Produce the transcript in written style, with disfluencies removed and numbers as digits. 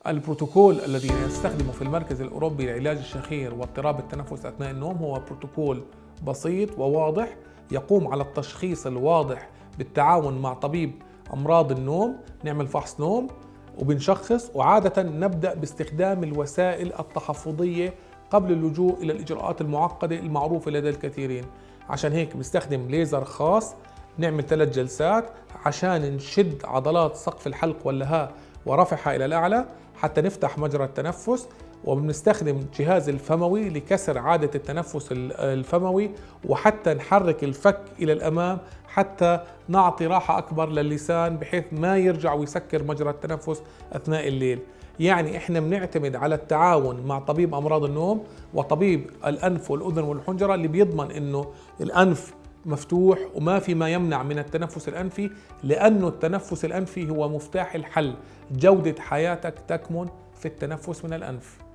البروتوكول الذي نستخدمه في المركز الأوروبي لعلاج الشخير واضطراب التنفس أثناء النوم هو بروتوكول بسيط وواضح، يقوم على التشخيص الواضح بالتعاون مع طبيب أمراض النوم. نعمل فحص نوم وبنشخص، وعادة نبدأ باستخدام الوسائل التحفظية قبل اللجوء إلى الإجراءات المعقدة المعروفة لدى الكثيرين. عشان هيك بنستخدم ليزر خاص، نعمل 3 جلسات عشان نشد عضلات سقف الحلق واللهاء ورفعها إلى الأعلى حتى نفتح مجرى التنفس. وبنستخدم الجهاز الفموي لكسر عادة التنفس الفموي، وحتى نحرك الفك إلى الأمام حتى نعطي راحة أكبر للسان بحيث ما يرجع ويسكر مجرى التنفس أثناء الليل. يعني إحنا بنعتمد على التعاون مع طبيب أمراض النوم وطبيب الأنف والأذن والحنجرة اللي بيضمن إنه الأنف مفتوح وما في ما يمنع من التنفس الأنفي، لأنه التنفس الأنفي هو مفتاح الحل. جودة حياتك تكمن في التنفس من الأنف.